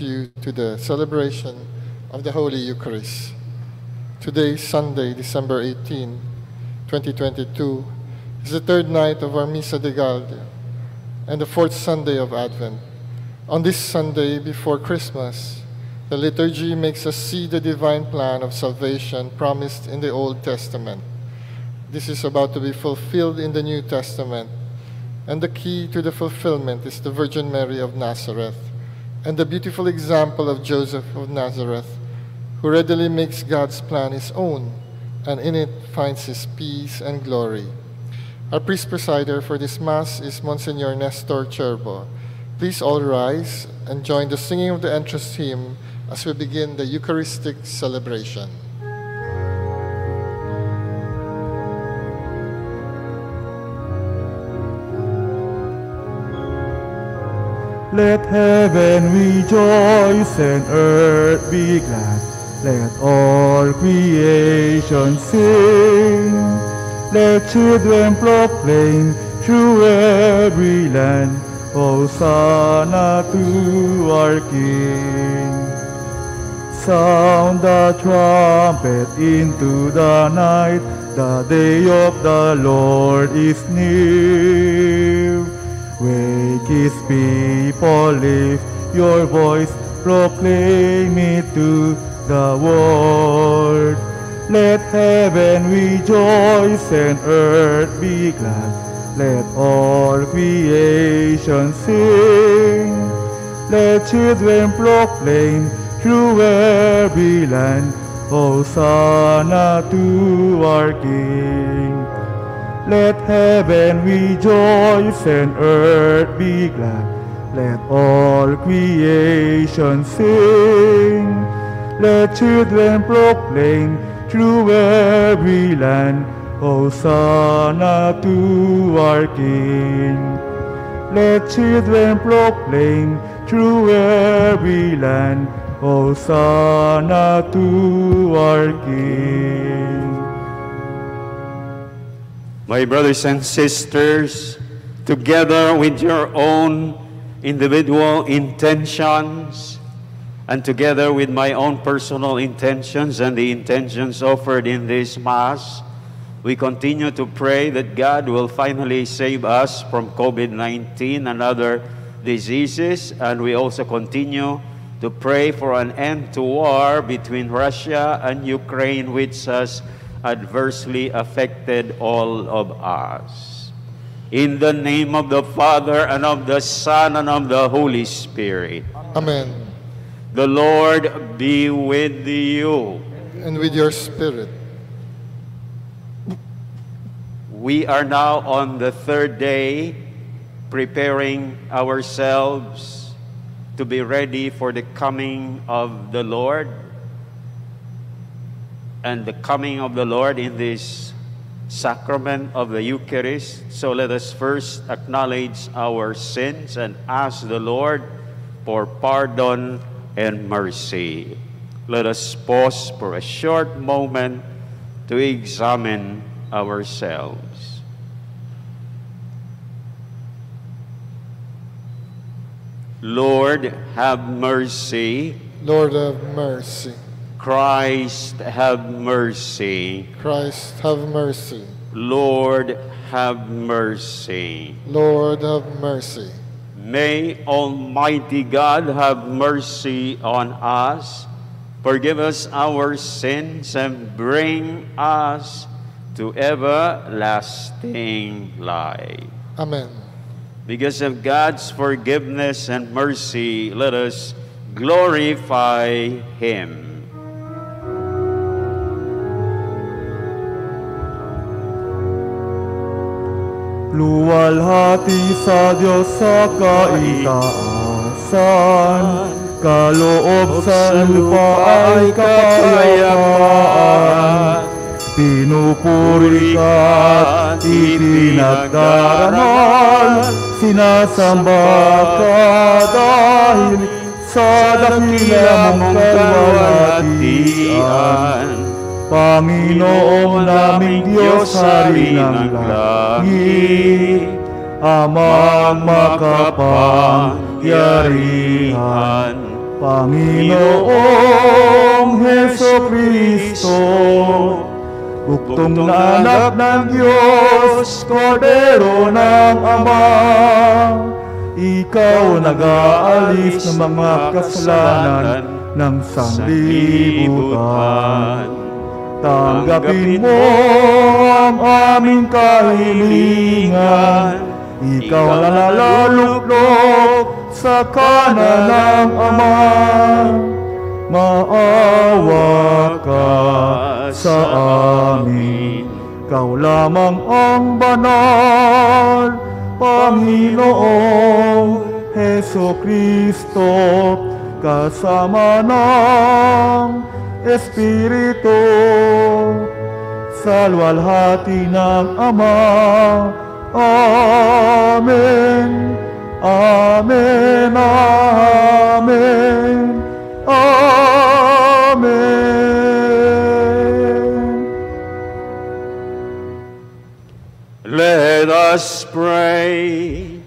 you to the celebration of the Holy Eucharist. Today, Sunday, December 18, 2022, is the third night of our Missa de Gaudium and the fourth Sunday of Advent. On this Sunday before Christmas, the liturgy makes us see the divine plan of salvation promised in the Old Testament. This is about to be fulfilled in the New Testament, and the key to the fulfillment is the Virgin Mary of Nazareth and the beautiful example of Joseph of Nazareth, who readily makes God's plan his own, and in it finds his peace and glory. Our priest presider for this Mass is Monsignor Nestor Cherbo. Please all rise and join the singing of the entrance hymn as we begin the Eucharistic celebration. Let heaven rejoice and earth be glad. Let all creation sing. Let children proclaim through every land, Hosanna to our King. Sound the trumpet into the night, the day of the Lord is near. Wake his people, lift your voice, proclaim it to the world. Let heaven rejoice and earth be glad. Let all creation sing. Let children proclaim through every land, Hosanna to our King. Let heaven rejoice and earth be glad. Let all creation sing. Let children proclaim through every land, Hosanna to our King. Let children proclaim through every land, Hosanna to our King. My brothers and sisters, together with your own individual intentions, and together with my own personal intentions and the intentions offered in this Mass, we continue to pray that God will finally save us from COVID-19 and other diseases, and we also continue to pray for an end to war between Russia and Ukraine, which has adversely affected all of us. In the name of the Father, and of the Son, and of the Holy Spirit. Amen. The Lord be with you. And with your spirit. We are now on the third day, preparing ourselves to be ready for the coming of the Lord. And the coming of the Lord in this sacrament of the Eucharist. So let us first acknowledge our sins and ask the Lord for pardon and mercy. Let us pause for a short moment to examine ourselves. Lord, have mercy. Lord, have mercy. Christ, have mercy. Christ, have mercy. Lord, have mercy. Lord, have mercy. May Almighty God have mercy on us, forgive us our sins, and bring us to everlasting life. Amen. Because of God's forgiveness and mercy, let us glorify Him. Luwalhati sa Diyos sa kaitaasan, kaloob sa lupa ay kapayapaan. Pinupuri ka at itinagdarangal, sinasamba ka dahil sa dakila mong kalwalhatian. Panginoon naming Diyos, Hari ng langit, Amang makapangyarihan, Panginoong Heso Kristo, buktong na anak ng Diyos, Kordero ng Ama, Ikaw nag-aalis ng mga kasalanan ng sanlibutan. Tanggapin mo ang aming kahilingan, Ikaw na nalaluknok sa kanan ng Ama. Maawa ka sa amin, Ikaw lamang ang banal, Panginoong Heso Kristo, kasama ng Espiritu, sa luwalhati ng Ama. Amen. Amen. Amen. Amen. Let us pray.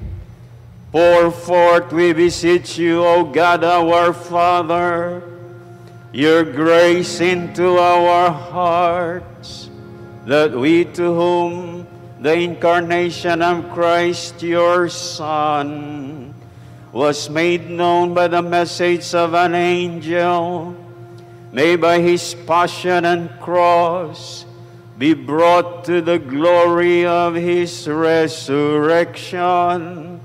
Pour forth, we beseech you, O God our Father, your grace into our hearts, that we to whom the incarnation of Christ, your Son, was made known by the message of an angel, may by his passion and cross be brought to the glory of his resurrection,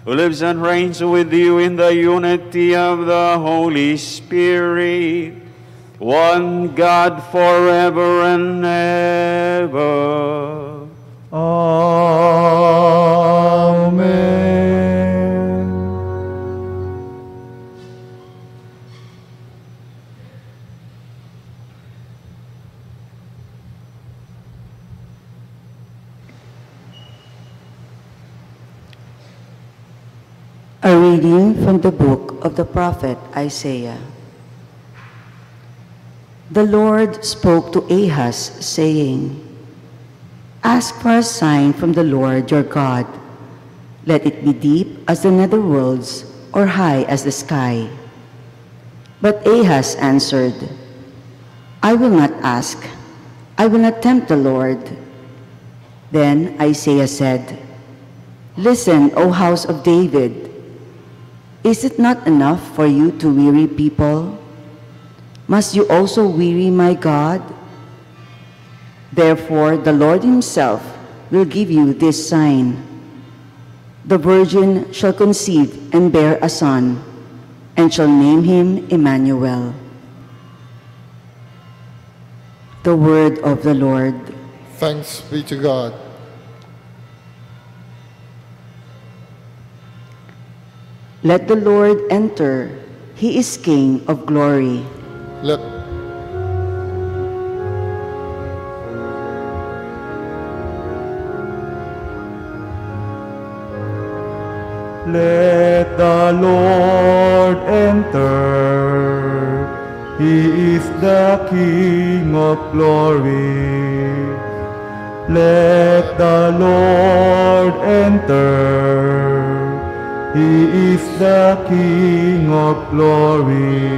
who lives and reigns with you in the unity of the Holy Spirit, one God forever and ever. Amen. A reading from the book of the prophet Isaiah. The Lord spoke to Ahaz, saying, Ask for a sign from the Lord your God. Let it be deep as the netherworlds, or high as the sky. But Ahaz answered, I will not ask. I will not tempt the Lord. Then Isaiah said, Listen, O house of David. Is it not enough for you to weary people? Must you also weary my God? Therefore, the Lord himself will give you this sign. The virgin shall conceive and bear a son, and shall name him Emmanuel. The word of the Lord. Thanks be to God. Let the Lord enter. He is King of glory. Let Let the Lord enter. He is the King of glory. Let the Lord enter. He is the King of glory.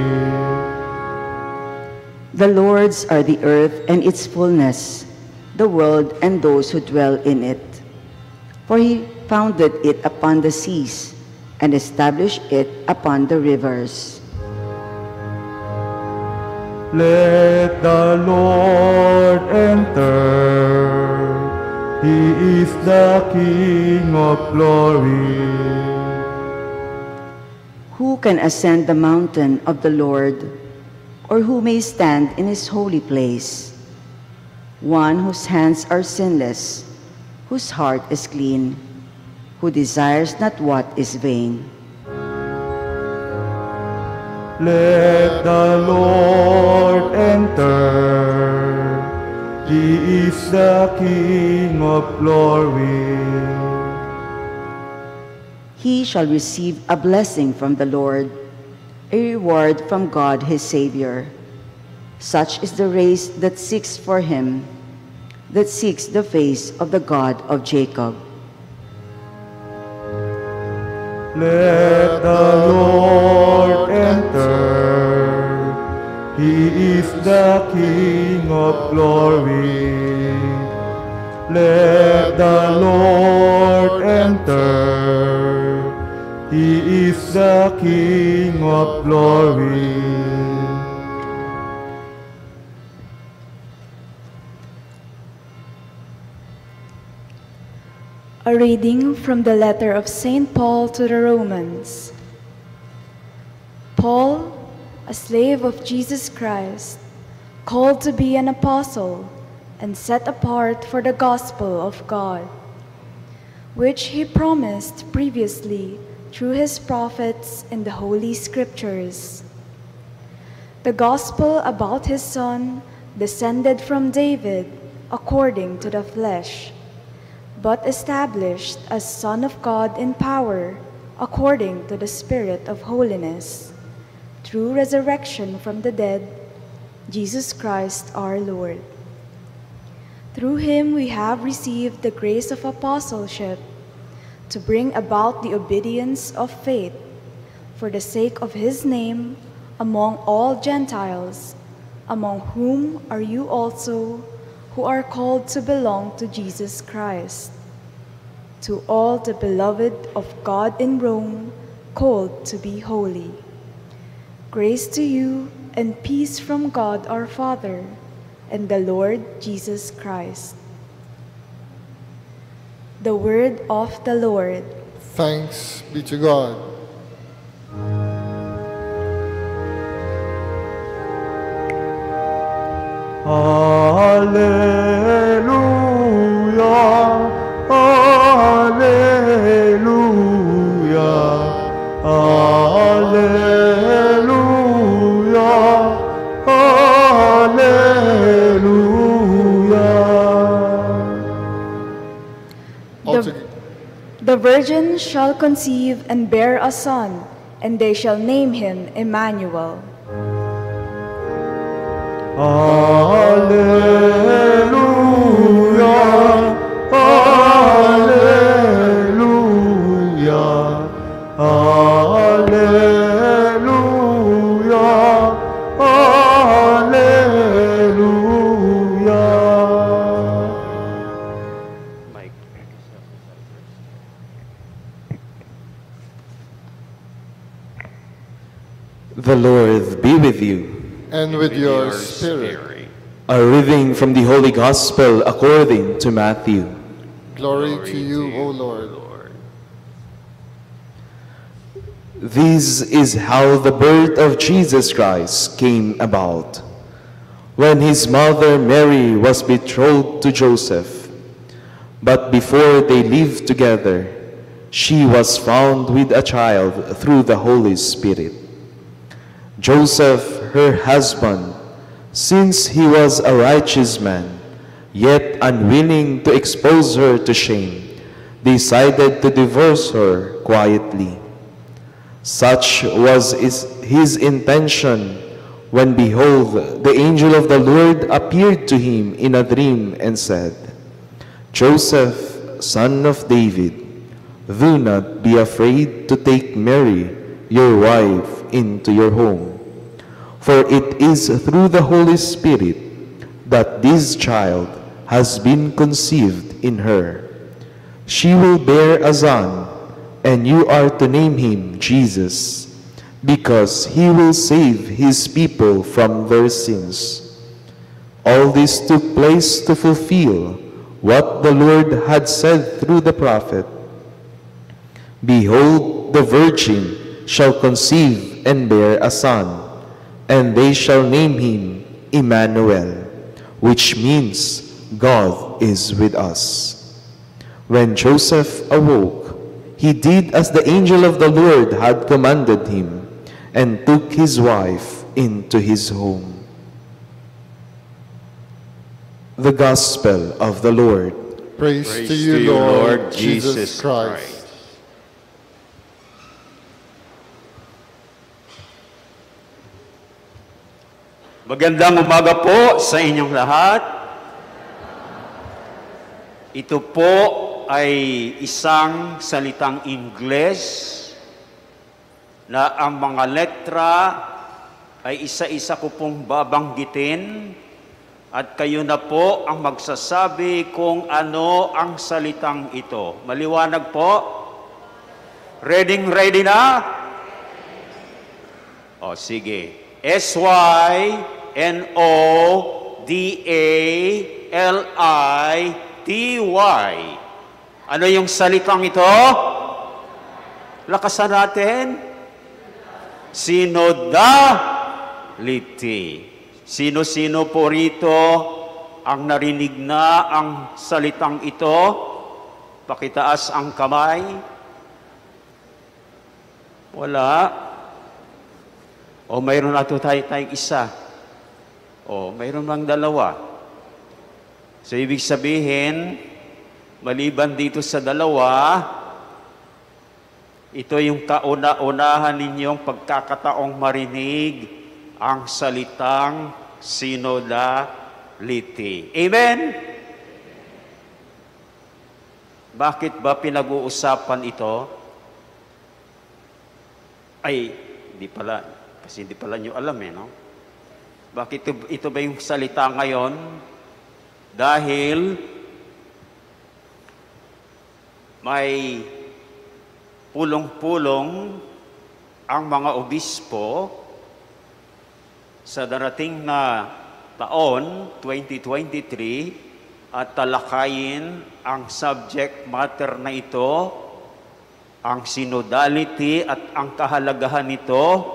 The Lord's are the earth and its fullness, the world and those who dwell in it. For he founded it upon the seas and established it upon the rivers. Let the Lord enter. He is the King of glory. Who can ascend the mountain of the Lord, or who may stand in his holy place? One whose hands are sinless, whose heart is clean, who desires not what is vain. Let the Lord enter. He is the King of glory. He shall receive a blessing from the Lord, a reward from God his Savior. Such is the race that seeks for him, that seeks the face of the God of Jacob. Let the Lord enter. is the King of glory. Let the Lord enter. He is the King of glory. A reading from the letter of St. Paul to the Romans. Paul, a slave of Jesus Christ, called to be an apostle and set apart for the gospel of God, which he promised previously through his prophets in the Holy Scriptures. The gospel about his Son, descended from David according to the flesh, but established as Son of God in power according to the Spirit of holiness, through resurrection from the dead, Jesus Christ our Lord. Through him we have received the grace of apostleship to bring about the obedience of faith for the sake of his name among all Gentiles, among whom are you also, who are called to belong to Jesus Christ. To all the beloved of God in Rome, called to be holy. Grace to you and peace from God our Father and the Lord Jesus Christ. The word of the Lord. Thanks be to God. Alleluia, alleluia, alleluia, alleluia. The virgin shall conceive and bear a son, and they shall name him Emmanuel. Alleluia, alleluia, alleluia, alleluia. The Lord be with you. And with your spirit. A reading from the Holy Gospel according to Matthew. Glory to you, O Lord. This is how the birth of Jesus Christ came about. When his mother Mary was betrothed to Joseph, but before they lived together, she was found with a child through the Holy Spirit. Joseph, her husband, since he was a righteous man, yet unwilling to expose her to shame, decided to divorce her quietly. Such was his intention when, behold, the angel of the Lord appeared to him in a dream and said, Joseph, son of David, do not be afraid to take Mary, your wife, into your home. For it is through the Holy Spirit that this child has been conceived in her. She will bear a son, and you are to name him Jesus, because he will save his people from their sins. All this took place to fulfill what the Lord had said through the prophet. Behold, the virgin shall conceive and bear a son, and they shall name him Emmanuel, which means God is with us. When Joseph awoke, he did as the angel of the Lord had commanded him, and took his wife into his home. The Gospel of the Lord. Praise to you, Lord Jesus Christ. Magandang umaga po sa inyong lahat. Ito po ay isang salitang Ingles na ang mga letra ay isa-isa ko pong babanggitin at kayo na po ang magsasabi kung ano ang salitang ito. Maliwanag po? Ready na? O sige. SYNODALITY. Ano yung salitang ito? Lakasan natin. Synodality. Sino-sino po rito ang narinig na ang salitang ito? Pakitaas ang kamay. Wala. O mayroon na ito tayong isa. O mayroon mang dalawa. So ibig sabihin, maliban dito sa dalawa, ito yung kauna-unahan ninyong pagkakataong marinig ang salitang synodality. Amen? Bakit ba pinag-uusapan ito? Ay, hindi pala nyo alam no? Bakit ito ba yung salita ngayon? Dahil may pulong-pulong ang mga obispo sa darating na taon, 2023, at talakayin ang subject matter na ito, ang synodality at ang kahalagahan nito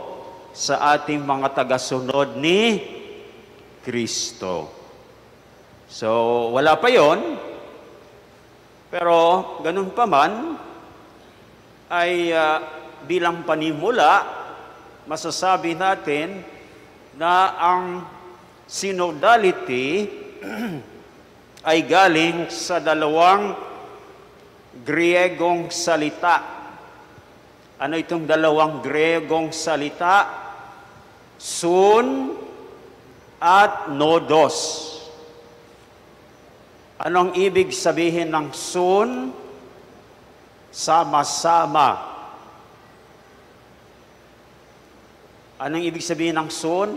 sa ating mga tagasunod ni Kristo. So, wala pa yon, pero ganun pa man, ay bilang panimula, masasabi natin na ang synodality ay galing sa dalawang Griegong salita. Ano itong dalawang Griegong salita? Sun at nodos. Anong ibig sabihin ng sun? Sama-sama. Anong ibig sabihin ng sun?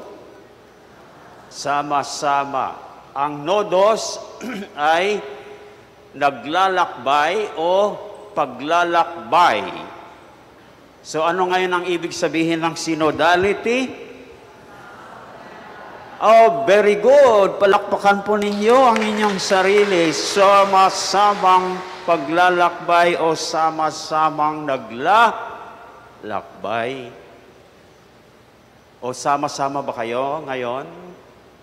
Sama-sama. Ang nodos ay naglalakbay o paglalakbay. So ano ngayon ang ibig sabihin ng synodality? Oh, very good. Palakpakan po ninyo ang inyong sarili. Sama-samang paglalakbay o sama-samang naglalakbay. O sama-sama ba kayo ngayon?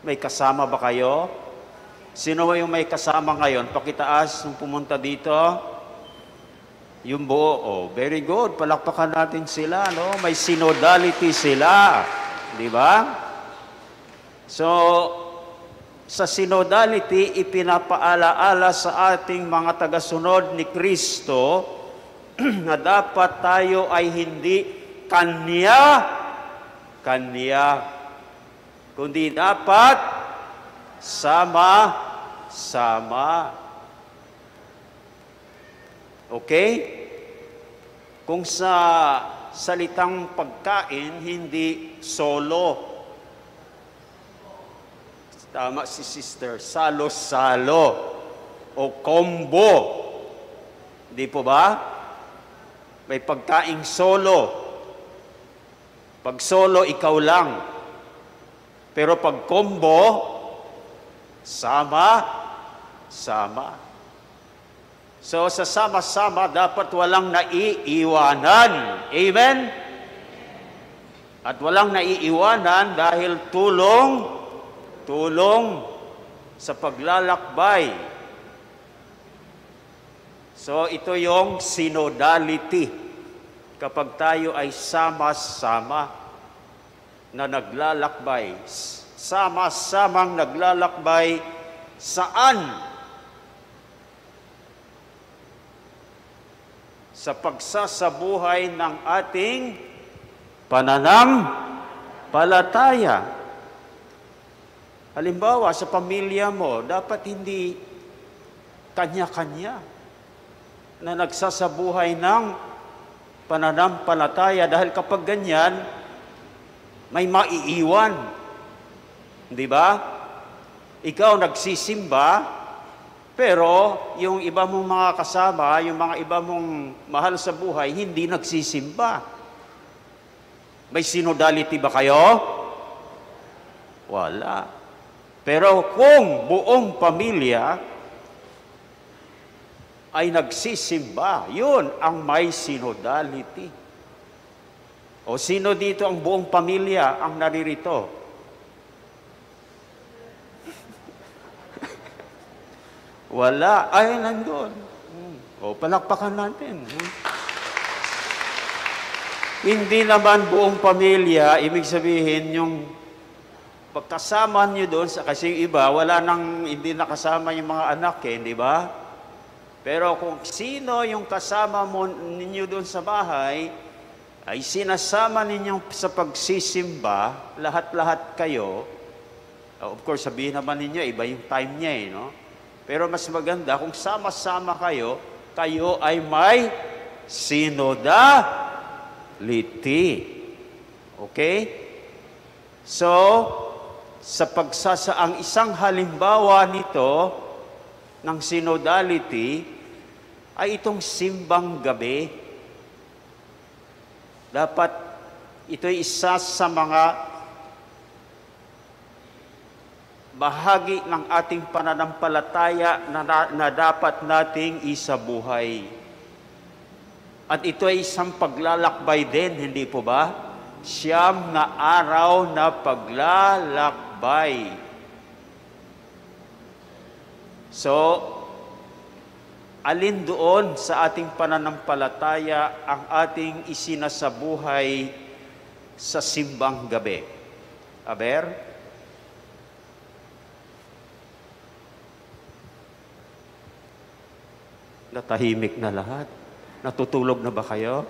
May kasama ba kayo? Sino ba yung may kasama ngayon? Pakitaas nung pumunta dito. Yung buo. Oh, very good. Palakpakan natin sila, no? May synodality sila. Di ba? So, sa synodality, ipinapaalaala sa ating mga tagasunod ni Kristo na dapat tayo ay hindi kanya, kundi dapat sama-sama. Okay? Kung sa salitang pagkain, hindi solo. Tama si sister, salo-salo o combo. Di po ba? May pagkaing solo. Pag solo, ikaw lang. Pero pag combo, sama-sama. So sa sama-sama, dapat walang naiiwanan. Amen? At walang naiiwanan dahil tulong sa paglalakbay. So ito yung synodality. Kapag tayo ay sama-sama na naglalakbay, sama-samang naglalakbay, saan? Sa pagsasabuhay ng ating pananampalataya. Halimbawa, sa pamilya mo, dapat hindi kanya-kanya na nagsasabuhay ng pananampalataya dahil kapag ganyan, may maiiwan. Di ba? Ikaw nagsisimba, pero yung iba mong mga kasama, yung mga iba mong mahal sa buhay, hindi nagsisimba. May synodality ba kayo? Wala. Pero kung buong pamilya ay nagsisimba, yun ang may synodality. O sino dito ang buong pamilya ang naririto? Wala. Ay, nandun. O, palakpakan natin. Hindi naman buong pamilya, ibig sabihin yung pagkasama nyo doon, kasi yung iba, wala nang, hindi nakasama yung mga anak di ba? Pero kung sino yung kasama mo ninyo doon sa bahay, ay sinasama ninyo sa pagsisimba, lahat-lahat kayo. Of course, sabihin naman ninyo, iba yung time niya no? Pero mas maganda, kung sama-sama kayo, kayo ay may synodality. Okay? So, ang isang halimbawa nito, ng synodality, ay itong simbang gabi. Dapat ito'y isa sa mga bahagi ng ating pananampalataya na dapat nating isabuhay. At ito ay isang paglalakbay din, hindi po ba? 9 na araw na paglalakbay. So, alin doon sa ating pananampalataya ang ating isinasabuhay sa simbang gabi? Aber? Natahimik na lahat. Natutulog na ba kayo?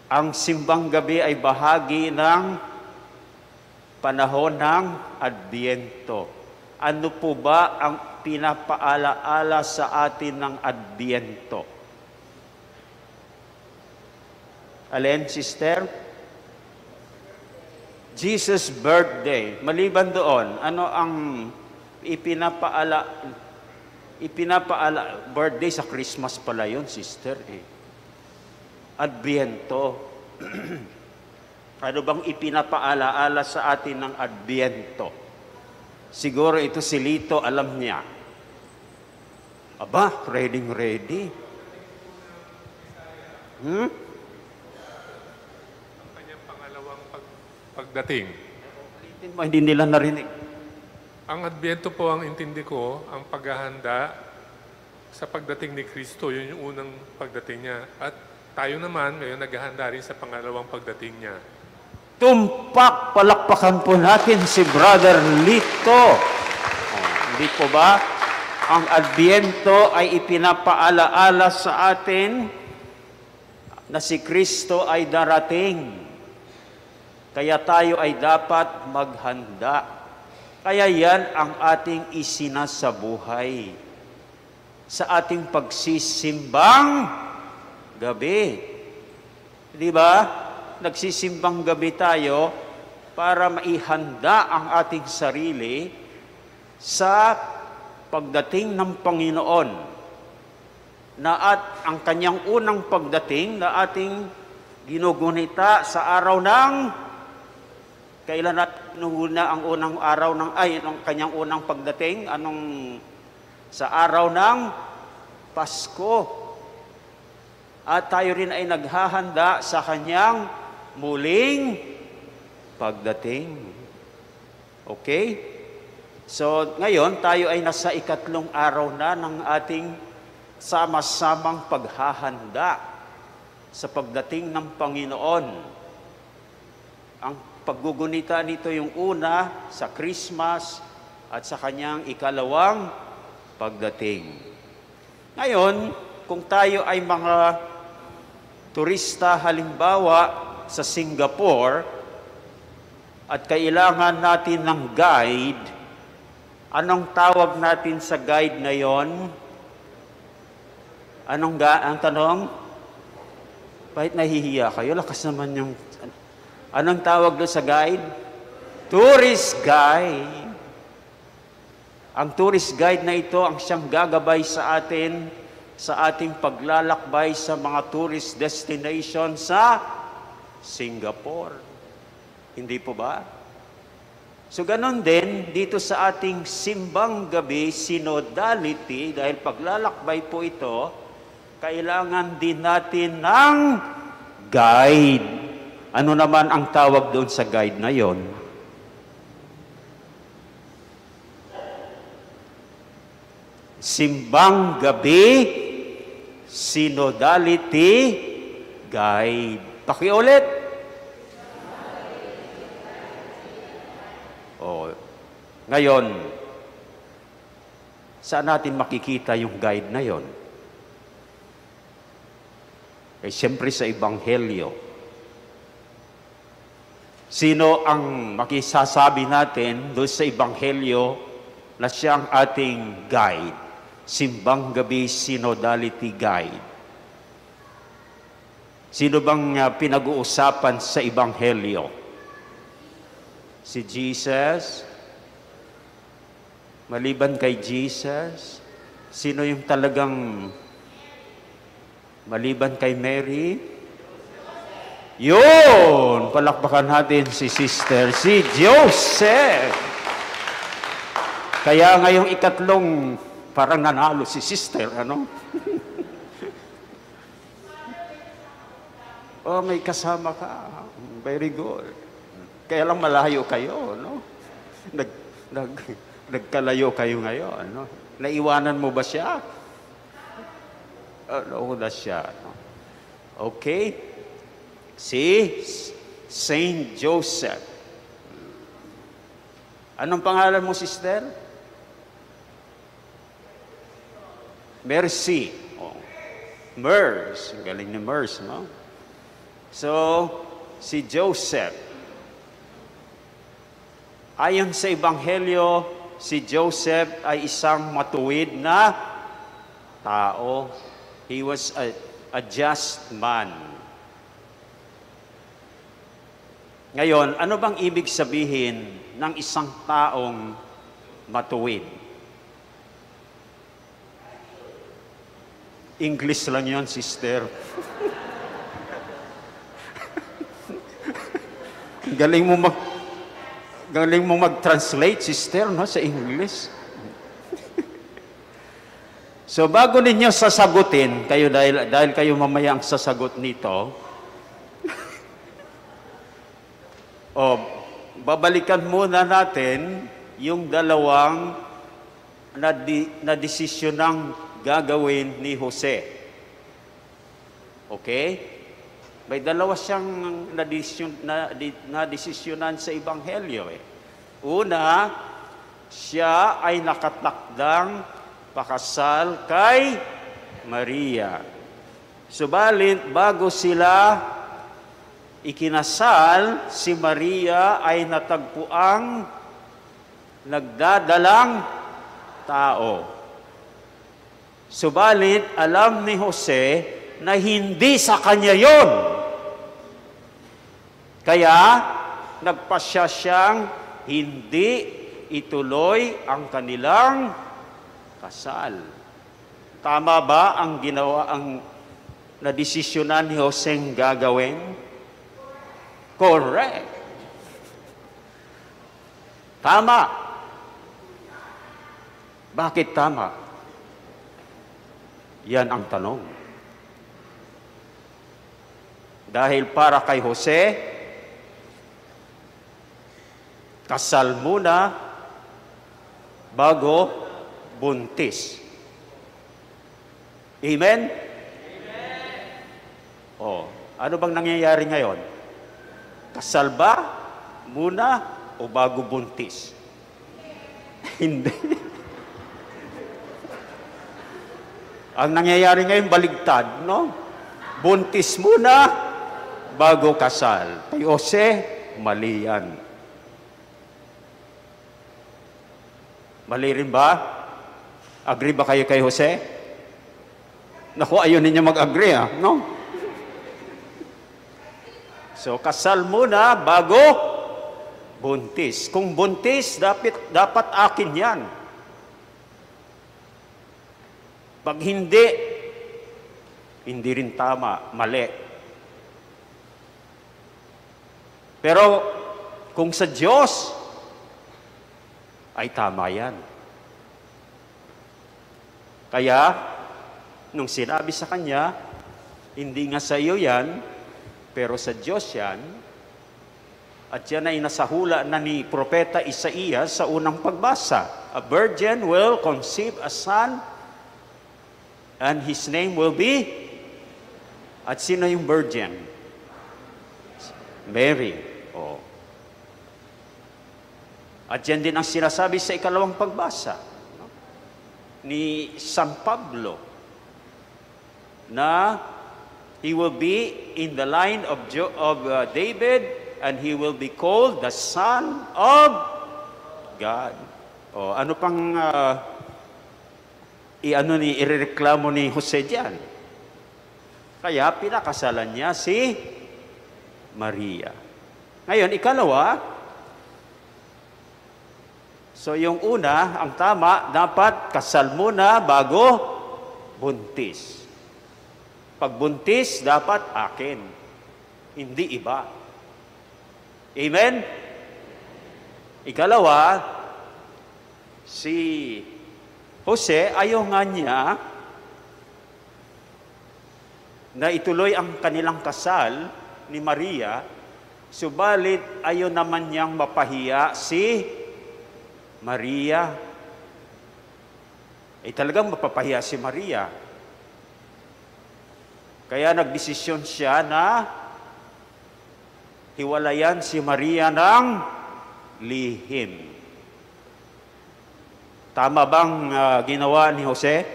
Ang simbang gabi ay bahagi ng panahon ng Adbyento. Ano po ba ang pinapaalaala sa atin ng Adbyento? Alin, sister? Jesus' birthday. Maliban doon, ano ang birthday sa Christmas pala yun, sister. Adbyento. Ano bang ipinapaalaala sa atin ng Adbyento? Siguro ito si Lito, alam niya. Aba, ready. Ang kanyang pangalawang pagdating. Hindi nila narinig. Ang Adbyento po, ang intindi ko, ang paghahanda sa pagdating ni Kristo, yun yung unang pagdating niya. At tayo naman, ngayon, naghahanda rin sa pangalawang pagdating niya. Tumpak, palakpakan po natin si Brother Lito. Hindi po ba? Ang Adbyento ay ipinapaalaala sa atin na si Kristo ay darating. Kaya tayo ay dapat maghanda. Kaya yan ang ating isinasabuhay sa ating pagsisimbang gabi. Di ba? Nagsisimbang gabi tayo para maihanda ang ating sarili sa pagdating ng Panginoon na ang kanyang unang pagdating na ating ginugunita sa araw ng kailan ang unang araw ng ang kanyang unang pagdating sa araw ng Pasko. At tayo rin ay naghahanda sa kanyang muling pagdating. Okay? So, ngayon, tayo ay nasa 3 araw na ng ating sama-samang paghahanda sa pagdating ng Panginoon. Ang paggugunita nito yung una sa Christmas at sa kanyang ikalawang pagdating. Ngayon, kung tayo ay mga turista halimbawa sa Singapore at kailangan natin ng guide, anong tawag natin sa guide na yon? Ang tanong? Bakit nahihiya kayo? Lakas naman yung... Anong tawag doon sa guide? Tourist guide. Ang tourist guide na ito ang siyang gagabay sa atin sa ating paglalakbay sa mga tourist destination sa Singapore. Hindi po ba? So ganon din dito sa ating simbang gabi, synodality, dahil paglalakbay po ito, kailangan din natin ng guide. Ano naman ang tawag doon sa guide na yon? Simbang gabi, synodality, guide. Pakiulit. Ngayon, saan natin makikita yung guide na yon? Eh, siyempre sa Ebanghelyo. Sino ang makisasabi natin doon sa Ebanghelyo na siyang ating guide? Simbang gabi, synodality guide. Sino bang pinag-uusapan sa Ebanghelyo? Si Jesus? Maliban kay Jesus, sino yung talagang maliban kay Mary? Yun! Palakpakan natin si Sister, si Joseph. Kaya ngayong ikatlong, parang nanalo si Sister, ano? Oh, may kasama ka. Very good. Kaya lang malayo kayo, no? Nagkalayo kayo ngayon, no? Naiwanan mo ba siya? Nauna siya, no? Okay? Si Saint Joseph. Anong pangalan mo, sister? Mercy. Oh. Mers. Galing ni Mers, no? So, si Joseph. Ayon sa Ebanghelyo, si Joseph ay isang matuwid na tao. He was a just man. Ngayon, ano bang ibig sabihin ng isang taong matuwid? English lang yon, sister. Galing mo mag-translate, sister, no, sa English. So, bago ninyo sasagutin, kayo dahil kayo mamaya ang sasagot nito, babalikan muna natin yung dalawang na desisyon ng gagawin ni Jose. Okay? May dalawa siyang nadesisyonan sa Ebanghelyo. Una, siya ay nakatakdang pakasal kay Maria. Subalit, bago sila ikinasal, si Maria ay natagpuang nagdadalang tao. Subalit, alam ni Jose na hindi sa kanya yon. Kaya, nagpasya siyang hindi ituloy ang kanilang kasal. Tama ba ang nadesisyonan ni Joseng gagawin? Correct. Tama. Bakit tama? Yan ang tanong. Dahil para kay Jose, kasal muna bago buntis. Amen? Amen. Ano bang nangyayari ngayon? Kasal ba muna o bago buntis? Hindi. Ang nangyayari ngayon baligtad, no? Buntis muna bago kasal. Kay Jose, mali yan. Mali rin ba? Agree ba kayo kay Jose? Naku, ayaw ninyo mag-agree, no? So, kasal muna bago buntis. Kung buntis, dapat akin yan. Pag hindi rin tama, mali. Pero kung sa Diyos, ay tama yan. Kaya, nung sinabi sa kanya, hindi nga sa iyo yan, pero sa Diyos yan, at yan ay nasahula na ni Propeta Isaías sa unang pagbasa. A virgin will conceive a son, and his name will be, at sino yung virgin? Mary. Oh. At yan din ang sinasabi sa ikalawang pagbasa ni San Pablo na he will be in the line of David, and he will be called the Son of God. Oh, ano pang irereklamo ni Jose diyan? Kaya pinakasalan niya si Maria. Ngayon, ikalawa, so yung una, ang tama, dapat kasal muna bago buntis. Pag buntis, dapat akin, hindi iba. Amen? Ikalawa, si Jose, ayaw nga niya na ituloy ang kanilang kasal ni Maria, subalit ayaw naman niyang mapahiya si Maria. Talagang mapapahiya si Maria. Kaya nagdesisyon siya na hiwalayan si Maria ng lihim. Tama bang ginawa ni Jose?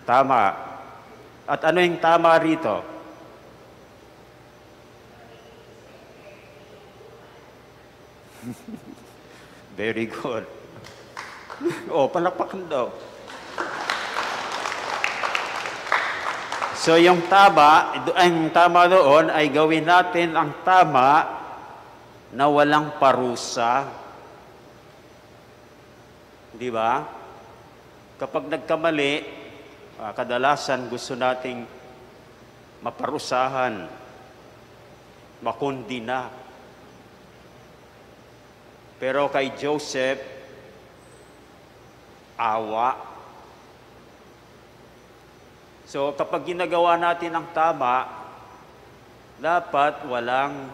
Tama. At ano yung tama rito? Very good. Oh, palakpakan daw. So yung tama doon ay gawin natin ang tama na walang parusa. Di ba? Kapag nagkamali, kadalasan gusto nating maparusahan, makondina. Pero kay Joseph, awa. So kapag ginagawa natin ang tama, dapat walang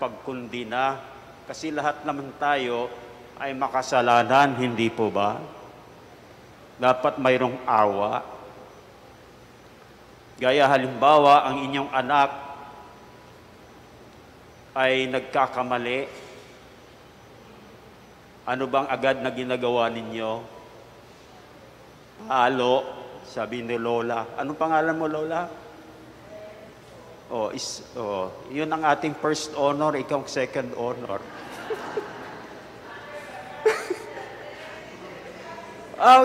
pagkundina. Kasi lahat naman tayo ay makasalanan, hindi po ba? Dapat mayroong awa. Gaya halimbawa, ang inyong anak ay nagkakamali. Ano bang agad na ginagawa ninyo? Halo, sabi ni Lola. Anong pangalan mo, Lola? Yun ang ating first honor, ikaw ang second honor.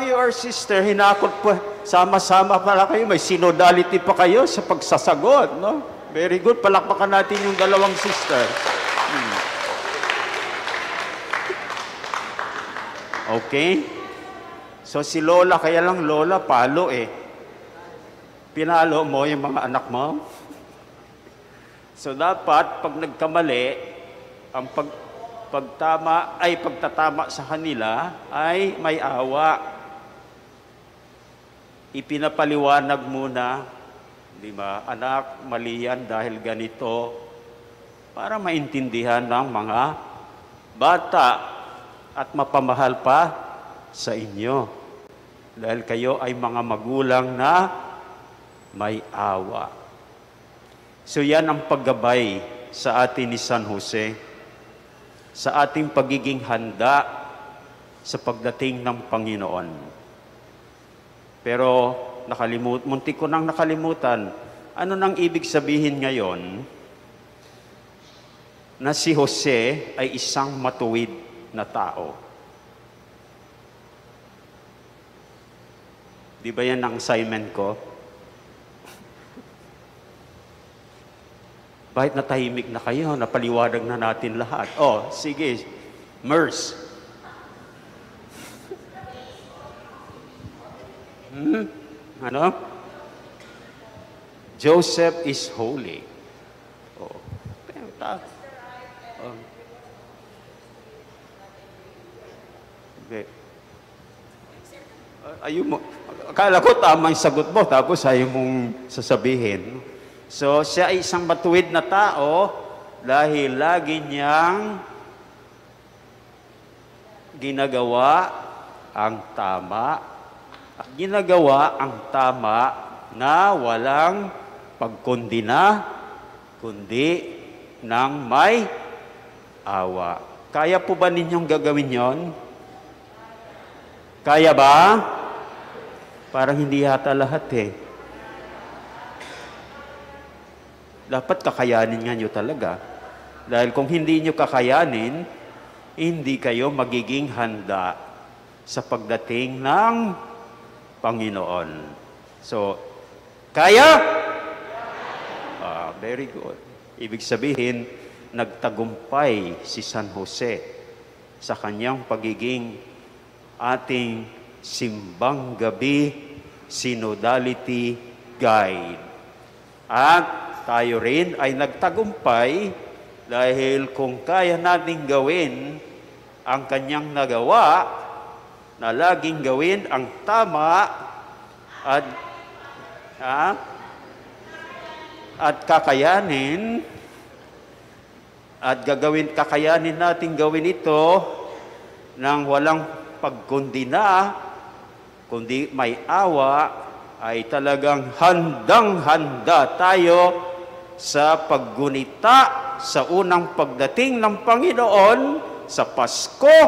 Your sister, hinakot po. Sama-sama pala kayo. May synodality pa kayo sa pagsasagot, no? Very good. Palakpakan natin yung dalawang sister. Okay? So si Lola, kaya lang Lola, palo eh. Pinalo mo yung mga anak mo. So dapat, pag nagkamali, ang pagtatama sa kanila ay may awa. Ipinapaliwanag muna, di ba? Anak, mali yan dahil ganito, para maintindihan ng mga bata at mapamahal pa sa inyo. Dahil kayo ay mga magulang na may awa. So yan ang paggabay sa atin ni San Jose, sa ating pagiging handa sa pagdating ng Panginoon. Pero muntik ko nang nakalimutan, ano nang ibig sabihin ngayon na si Jose ay isang matuwid na tao? Di ba yan ang assignment ko? Bakit natahimik na kayo? Napaliwanag na natin lahat. Oh, sige. Merce. Ano? Joseph is holy. Oh. Oh. Okay. Ayaw mo. Akala ko tama yung sagot mo, tapos ayaw mong sasabihin. So, siya ay isang matuwid na tao dahil lagi niyang ginagawa ang tama. Ginagawa ang tama na walang pagkondina, kundi ng may awa. Kaya po ba ninyong gagawin yon? Kaya ba? Parang hindi yata lahat eh. Dapat kakayanin nga nyo talaga. Dahil kung hindi nyo kakayanin, hindi kayo magiging handa sa pagdating ng Panginoon. So, kaya? Very good. Ibig sabihin, nagtagumpay si San Jose sa kanyang pagiging ating simbang gabi synodality guide. At tayo rin ay nagtagumpay dahil kung kaya nating gawin ang kanyang nagawa, na laging gawin ang tama at kakayanin at kakayanin natin gawin ito nang walang pagkondina, kundi may awa, ay talagang handang-handa tayo sa paggunita sa unang pagdating ng Panginoon sa Pasko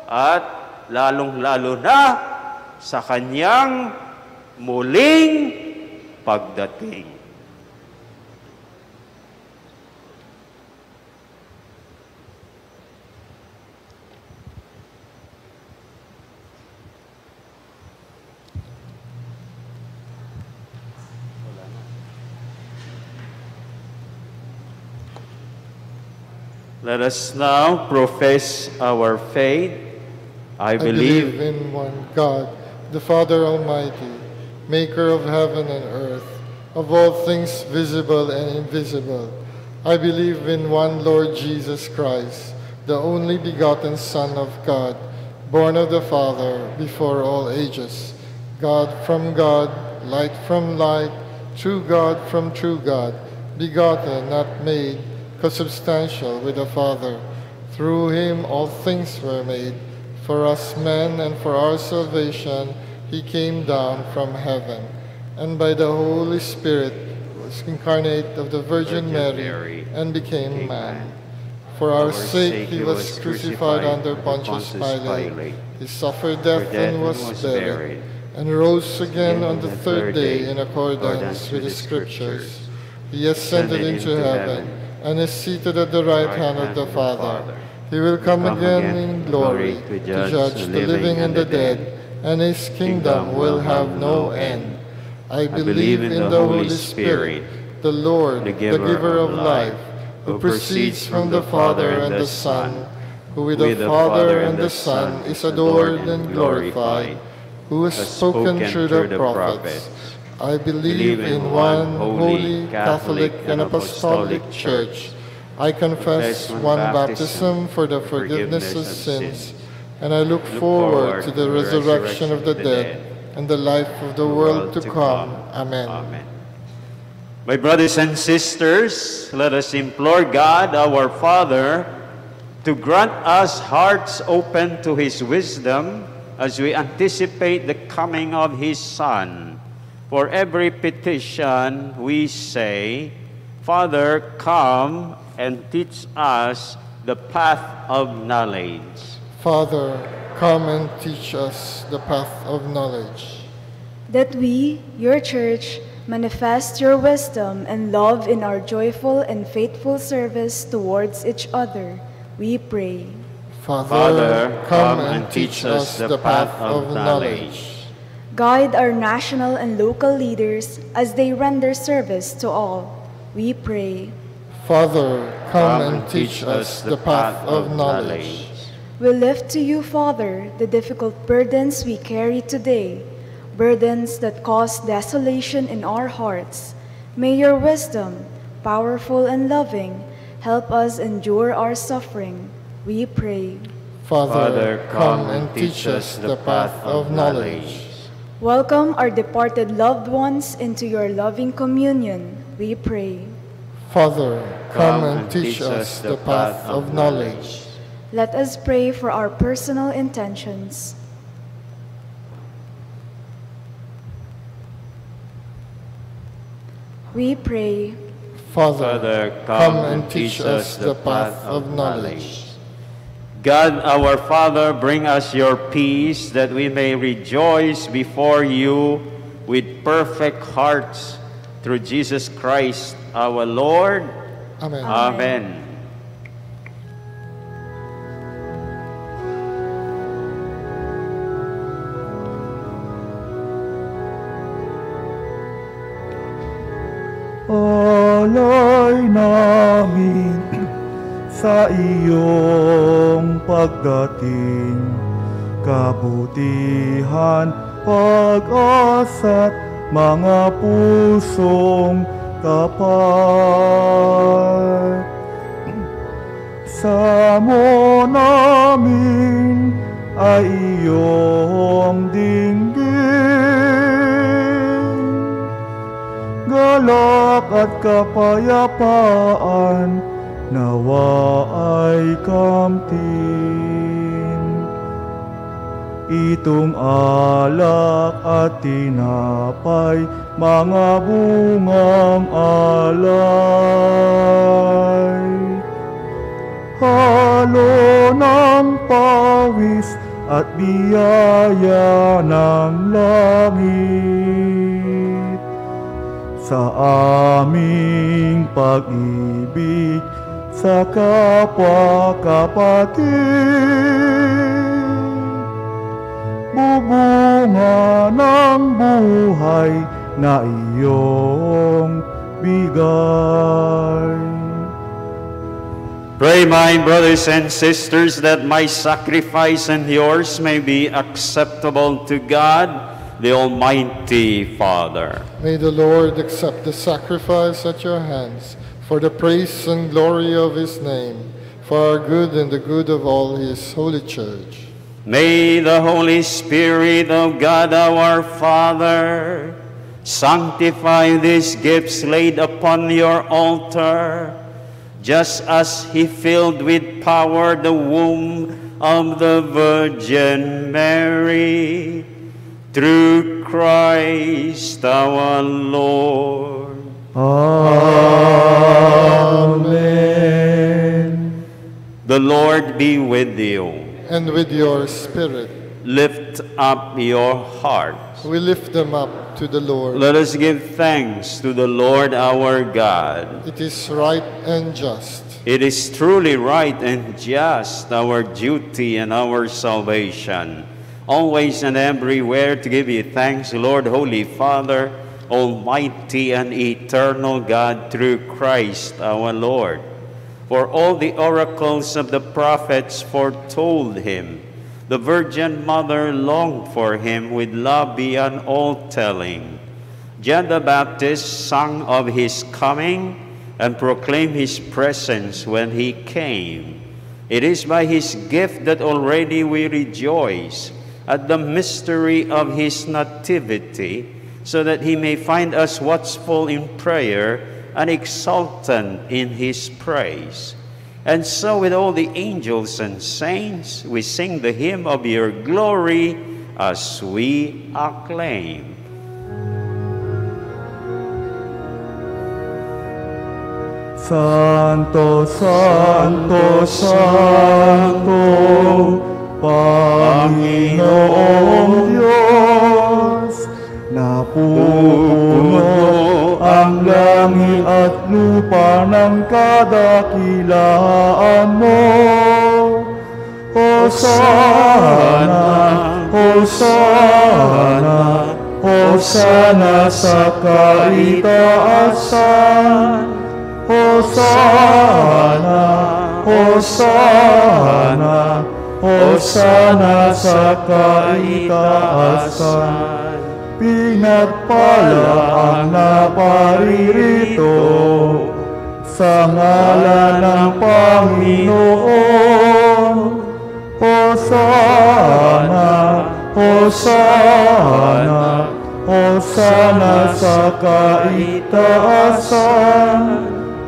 at lalong-lalo na sa kanyang muling pagdating. Let us now profess our faith. I believe in one God, the Father Almighty, maker of heaven and earth, of all things visible and invisible. I believe in one Lord Jesus Christ, the only begotten Son of God, born of the Father before all ages, God from God, light from light, true God from true God, begotten, not made, consubstantial with the Father. Through him all things were made. For us men and for our salvation, he came down from heaven, and by the Holy Spirit was incarnate of the Virgin Mary and became man. For our sake he was crucified under Pontius Pilate. He suffered death and was buried, and rose again on the third day in accordance with the Scriptures. He ascended into heaven, and is seated at the right hand of the Father. He will come again in glory to judge the living and the dead, and his kingdom will have no end. I believe in the Holy Spirit, the Lord, the giver of life, who proceeds from the Father and the Son, who with the Father and the Son is adored and glorified, who has spoken through the prophets. I believe in one holy, Catholic, and Apostolic Church. I confess one baptism for the forgiveness of sins, and I look forward to the resurrection of the dead and the life of the world to come. Amen. My brothers and sisters, let us implore God, our Father, to grant us hearts open to his wisdom as we anticipate the coming of his Son. For every petition we say, Father, come and teach us the path of knowledge. Father, come and teach us the path of knowledge. That we, your church, manifest your wisdom and love in our joyful and faithful service towards each other, we pray. Father, come and teach us the path of knowledge. Guide our national and local leaders as they render service to all, we pray. Father, come and teach us the path of knowledge. We lift to you, Father, the difficult burdens we carry today, burdens that cause desolation in our hearts. May your wisdom, powerful and loving, help us endure our suffering. We pray. Father, come and teach us the path of knowledge. Welcome our departed loved ones into your loving communion. We pray. Father, come and teach us the path of knowledge. Let us pray for our personal intentions. We pray. Father, come and teach us the path of knowledge. God, our Father, bring us your peace, that we may rejoice before you with perfect hearts through Jesus Christ, our Lord. Amen. Amen. Alay namin sa iyong pagdating, kabutihan, pag-asa't mga pusong tapat. Samo namin ay iyong dinggin, galak at kapayapaan nawa ay kamtin. Itong alak at tinapay, mga bungang alay, halo ng pawis at biyaya ng langit. Sa aming pag-ibig sa kapwa kapatid, bubunga ng buhay na iyong bigay. Pray, my brothers and sisters, that my sacrifice and yours may be acceptable to God, the Almighty Father. May the Lord accept the sacrifice at your hands for the praise and glory of his name, for our good and the good of all his holy church. May the Holy Spirit of God our Father sanctify these gifts laid upon your altar, just as he filled with power the womb of the Virgin Mary, through Christ our Lord. Amen. The Lord be with you. And with your spirit, Lift up your hearts. we lift them up to the Lord. Let us give thanks to the Lord our God. It is right and just. It is truly right and just, our duty and our salvation, always and everywhere to give you thanks, Lord, Holy Father, Almighty and eternal God, through Christ our Lord. For all the oracles of the prophets foretold him. The Virgin Mother longed for him with love beyond all telling. John the Baptist sang of his coming and proclaimed his presence when he came. It is by his gift that already we rejoice at the mystery of his nativity, so that he may find us watchful in prayer and exultant in his praise. And so with all the angels and saints, we sing the hymn of your glory as we acclaim. Santo, Santo, Santo, Panginoong Diyos, napupuno ang langit at lupa ng kadakilaan mo. Hosana, Hosana, Hosana sa kaitaasan. Hosana, Hosana, Hosana sa kaitaasan. Pinagpala ang naparirito sa ngalan ng Panginoon. Hosana, Hosana, Hosana sa kaitaasan.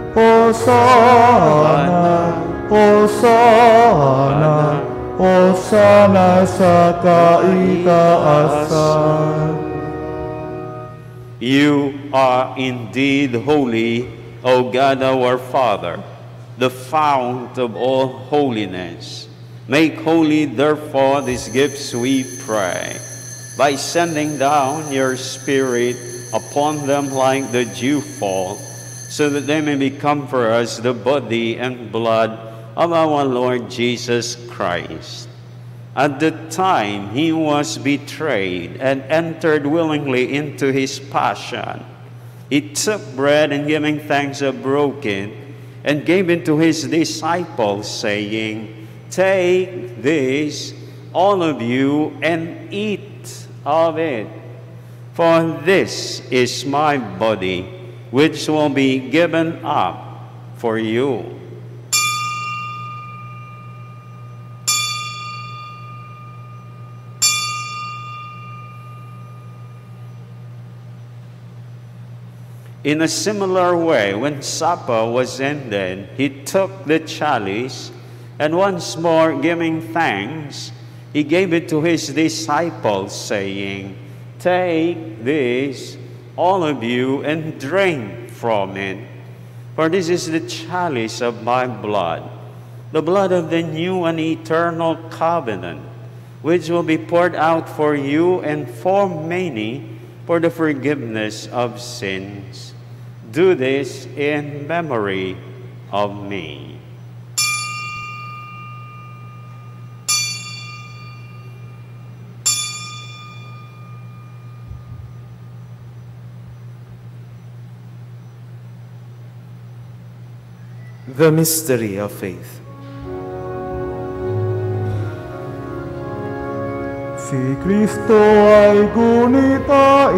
Hosana, Hosana, Hosana sa kaitaasan. You are indeed holy, O God our Father, the fount of all holiness. Make holy, therefore, these gifts, we pray, by sending down your Spirit upon them like the dewfall, so that they may become for us the body and blood of our Lord Jesus Christ. At the time he was betrayed and entered willingly into his passion, he took bread and giving thanks broke it and gave it to his disciples, saying, Take this, all of you, and eat of it. For this is my body, which will be given up for you. In a similar way, when supper was ended, he took the chalice, and once more giving thanks, he gave it to his disciples, saying, Take this, all of you, and drink from it. For this is the chalice of my blood, the blood of the new and eternal covenant, which will be poured out for you and for many for the forgiveness of sins. Do this in memory of me. The mystery of faith. Si Kristo ay gunitain,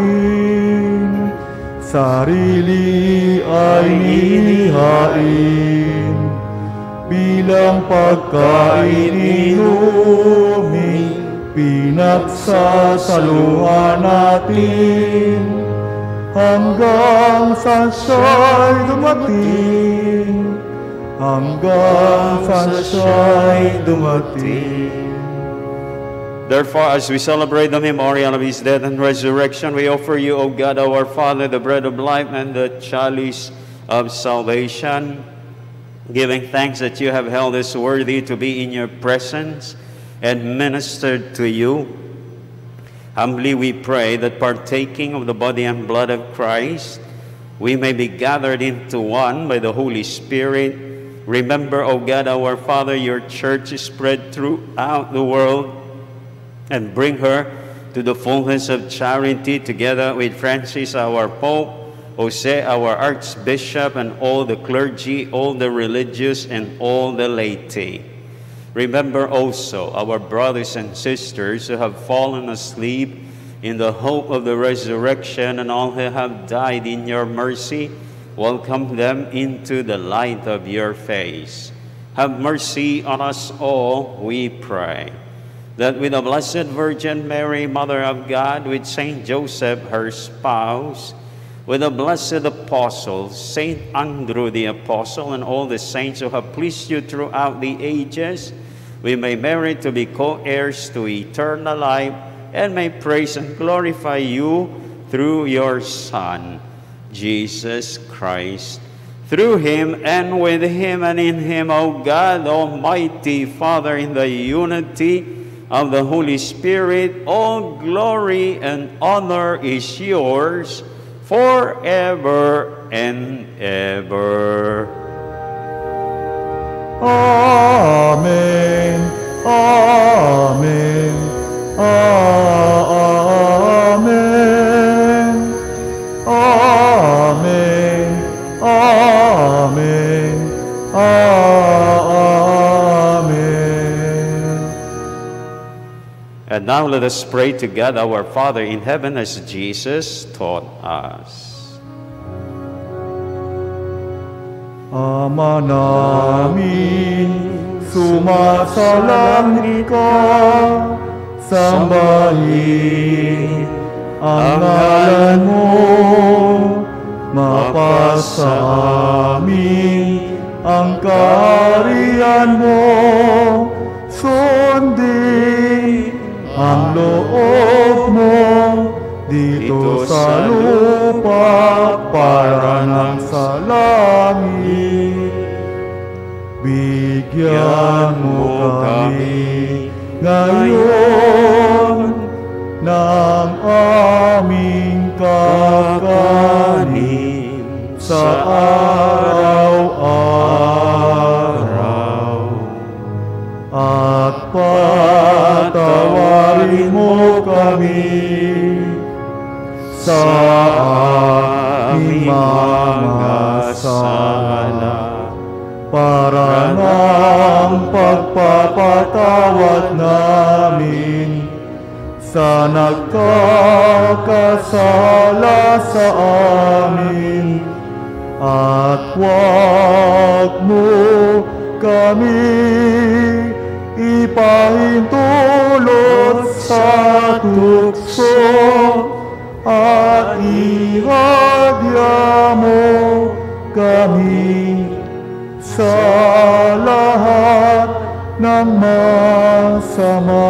sarili ay nihain, bilang pagkain inumin, pinagsasaluhan natin, hanggang sa siya'y dumating, hanggang sa siya'y dumating. Therefore, as we celebrate the memorial of his death and resurrection, we offer you, O God, our Father, the bread of life and the chalice of salvation, giving thanks that you have held us worthy to be in your presence and ministered to you. Humbly we pray that partaking of the body and blood of Christ, we may be gathered into one by the Holy Spirit. Remember, O God, our Father, your church is spread throughout the world, and bring her to the fullness of charity, together with Francis, our Pope, Jose, our Archbishop, and all the clergy, all the religious, and all the laity. Remember also our brothers and sisters who have fallen asleep in the hope of the resurrection, and all who have died in your mercy. Welcome them into the light of your face. Have mercy on us all, we pray, that with the Blessed Virgin Mary, Mother of God, with Saint Joseph, her spouse, with the blessed apostles, Saint Andrew the Apostle, and all the saints who have pleased you throughout the ages, we may merit to be co-heirs to eternal life, and may praise and glorify you through your Son, Jesus Christ. Through him, and with him, and in him, O God, Almighty Father, in the unity of the Holy Spirit, all glory and honor is yours forever and ever. Amen. Amen. Amen. Amen. Amen. And now let us pray to God our Father in heaven as Jesus taught us. Ama namin, sumasalangit ka, sambahin ang ngalan mo, mapasa amin ang kaharian mo, sundin ang loob mo dito sa lupa para ng sa langit. Bigyan mo kami ngayon ng aming kakanin sa araw-araw. At patawarin mo kami sa aming mga sala para ng pagpapatawad namin sa nagkakasala sa amin. At huwag mo kami ipahintulot sa tukso at ihagya mo kami sa lahat ng masama.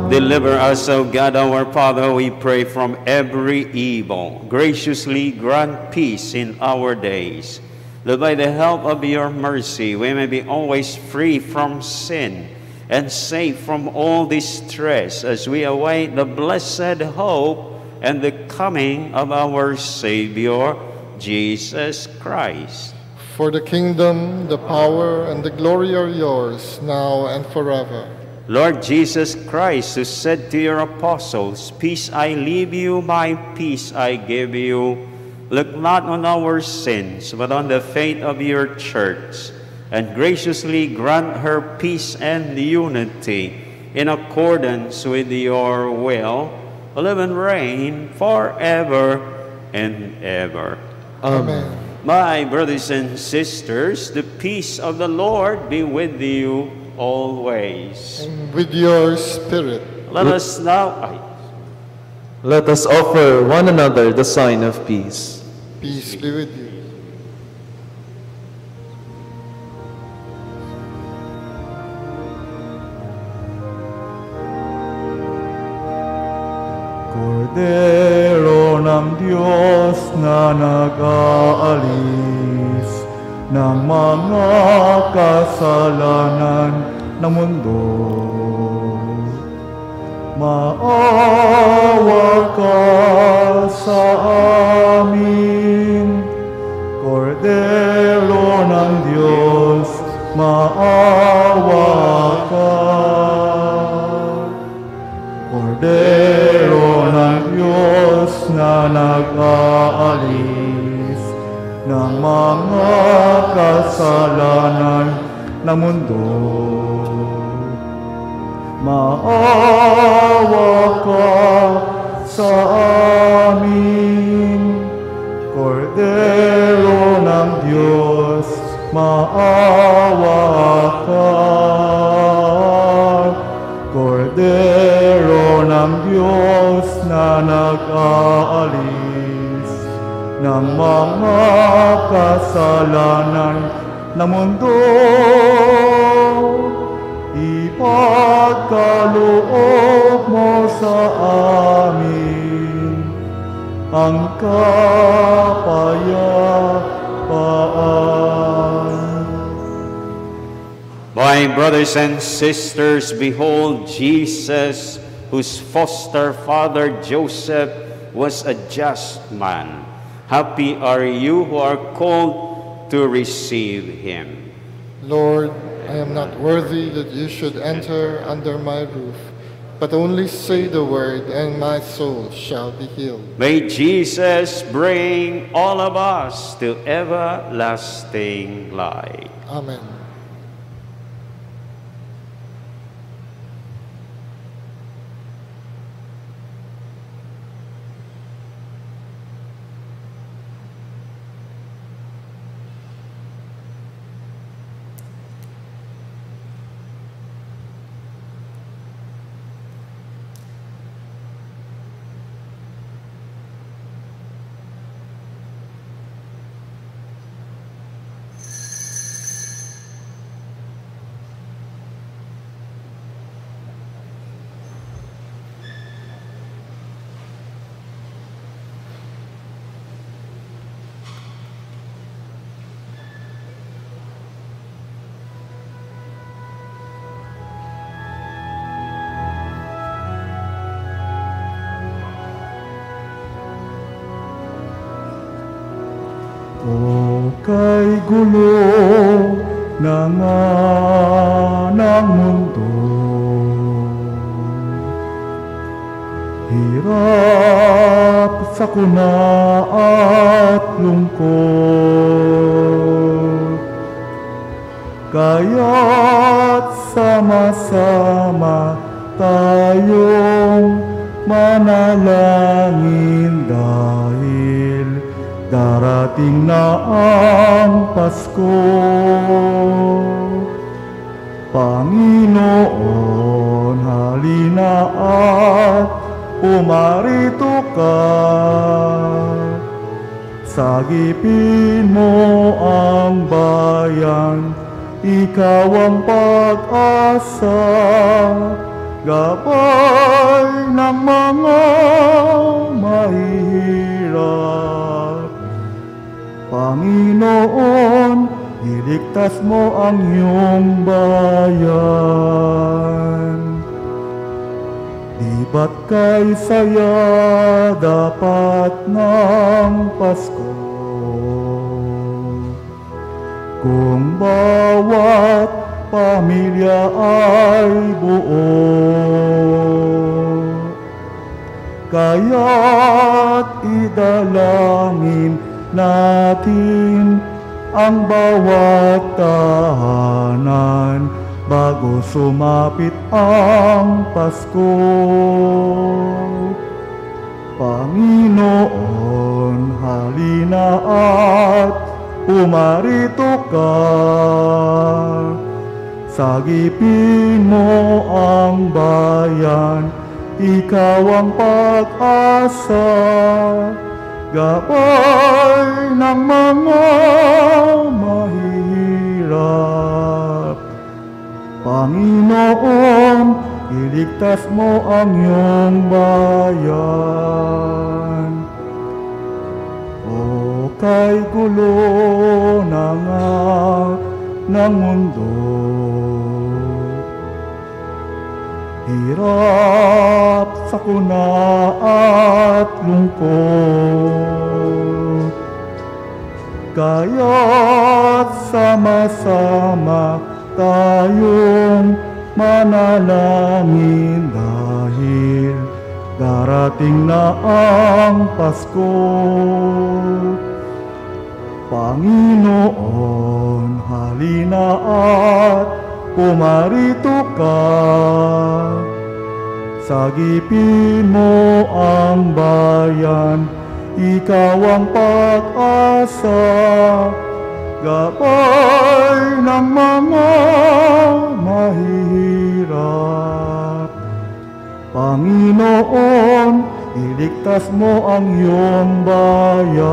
Deliver us, O God, our Father, we pray, from every evil. Graciously grant peace in our days, that by the help of your mercy we may be always free from sin and safe from all distress as we await the blessed hope and the coming of our Savior, Jesus Christ. For the kingdom, the power, and the glory are yours, now and forever. Lord Jesus Christ, who said to your apostles, "Peace I leave you, my peace I give you," look not on our sins, but on the faith of your church, and graciously grant her peace and unity in accordance with your will, live and reign forever and ever. Amen. My brothers and sisters, the peace of the Lord be with you always. And with your spirit. Let us now... Let us offer one another the sign of peace. Peace be with you. Kordero ng Diyos na nag-aalis ng mga kasalanan ng mundo, maawa ka sa amin. Kordero ng Diyos, maawa ka. Kordero ng Diyos na nag-aalis ng mga kasalanan ng mundo, maawa ka sa amin. Kordero ng Diyos, maawa ka. Kordero ng Diyos na nag-aalis ng mga kasalanan ng mundo, ipagkaloob mo sa amin ang kapayapaan. My brothers and sisters, behold Jesus, whose foster father Joseph was a just man. Happy are you who are called to receive him. Lord, I am not worthy that you should enter under my roof, but only say the word, and my soul shall be healed. May Jesus bring all of us to everlasting life. Amen. O kay gulo na nga ng mundo, hirap, sakuna at lungkot, kaya't sama-sama tayong manalangin dahil darating na ang Pasko. Panginoon, halina at pumarito ka. Sagipin mo ang bayan, ikaw ang pag-asa, gabay ng mga mahihirap. Panginoon, iligtas mo ang iyong bayan. Di ba't kay saya dapat ng Pasko? Kung bawat pamilya ay buo, kaya't idalangin natin ang bawat tahanan bago sumapit ang Pasko. Panginoon, halina at pumarito ka. Sagipin mo ang bayan, ikaw ang pag-asa, gabay ng mga mahihirap. Panginoon, iligtas mo ang iyong bayan. O kay gulo na nga ng mundo, hirap, sakuna at lungkot, kaya't sama-sama tayong manalangin dahil darating na ang Pasko. Panginoon, halina at pumarito ka. Sagipin mo ang bayan, ikaw ang pag-asa, gabay ng mga mahihirap. Panginoon, iligtas mo ang iyong bayan.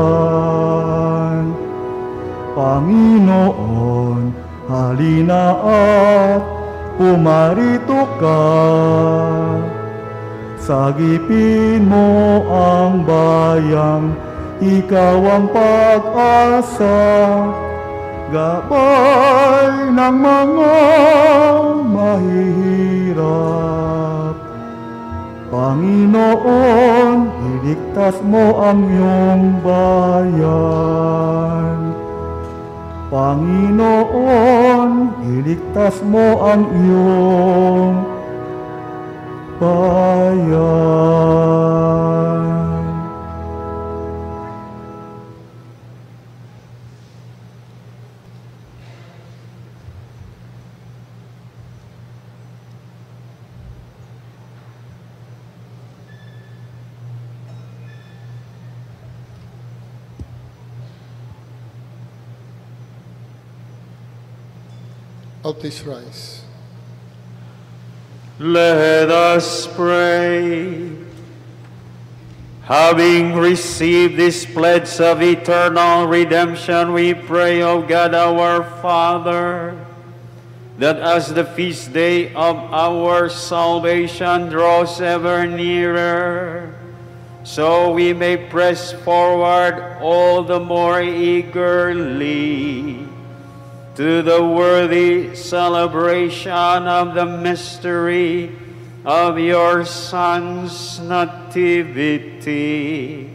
Panginoon, halina at pumarito ka. Sagipin mo ang bayan, ikaw ang pag-asa, gabay ng mga mahihirap. Panginoon, iligtas mo ang iyong bayan. Panginoon, iligtas mo ang iyong bayan. Please rise. Let us pray. Having received this pledge of eternal redemption, we pray, O God our Father, that as the feast day of our salvation draws ever nearer, so we may press forward all the more eagerly to the worthy celebration of the mystery of your Son's nativity.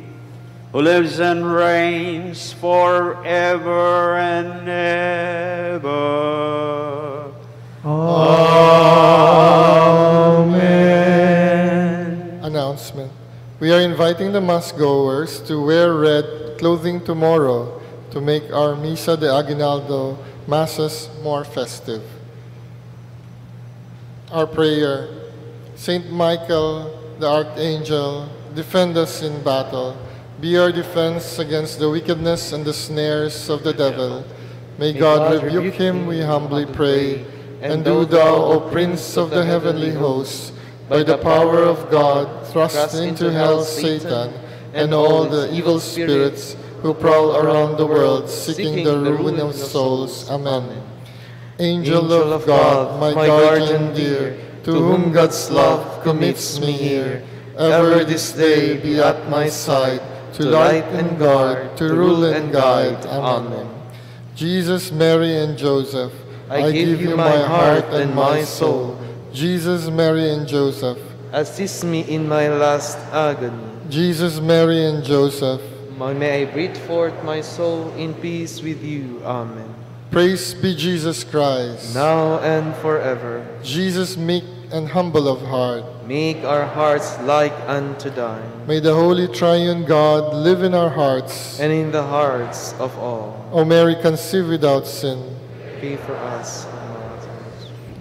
who lives and reigns forever and ever. Amen. Announcement. We are inviting the Mass goers to wear red clothing tomorrow to make our Misa de Aguinaldo Masses more festive. Our prayer. Saint Michael, the Archangel, defend us in battle. Be our defense against the wickedness and the snares of the devil. May God rebuke him, we humbly pray. And do thou, O Prince of the heavenly hosts, by the power of God, thrust into hell Satan and all the evil spirits who prowl around the world, seeking the ruin of souls. Amen. Angel of God, my guardian dear, to whom God's love commits me here, ever this day be at my side, to light and guard, to rule and guide. Amen. Jesus, Mary, and Joseph, I give you my heart and my soul. Jesus, Mary, and Joseph, assist me in my last agony. Jesus, Mary, and Joseph, May I breathe forth my soul in peace with you. Amen. praise be Jesus Christ. Now and forever. Jesus, meek and humble of heart, Make our hearts like unto thine, may the Holy Triune God live in our hearts. and in the hearts of all. O Mary, conceived without sin. Pray for us.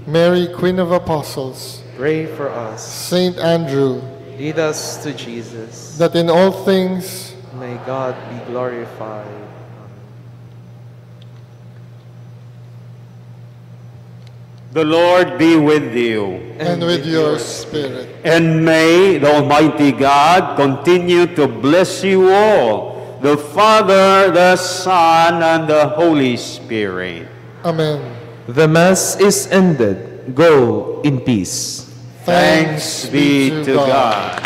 Mary, Queen of Apostles, Pray for us. Saint Andrew, Lead us to Jesus. that in all things May God be glorified. The Lord be with you. and with your spirit. And may the Almighty God continue to bless you all, the Father, the Son, and the Holy Spirit. Amen. The Mass is ended. Go in peace. Thanks be to God.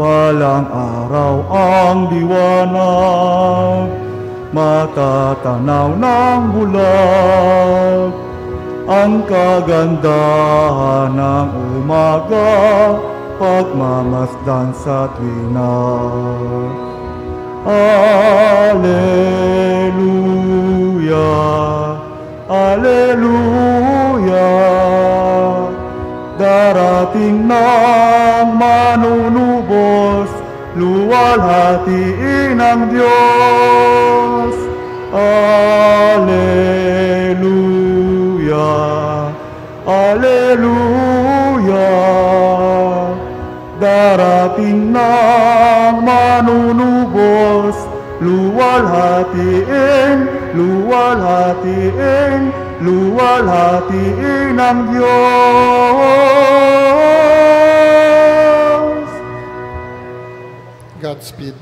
Balang araw ang liwanag, matatanaw ng bulag, ang kagandahan ng umaga, pagmamasdan sa tuwina. Alleluia, Alleluia, darating ng manunubos, luwalhatiin ang Diyos. Alleluia, Alleluia, darating ng manunubos, luwalhatiin, luwalhatiin, luwalhatiin ang Diyos. Godspeed.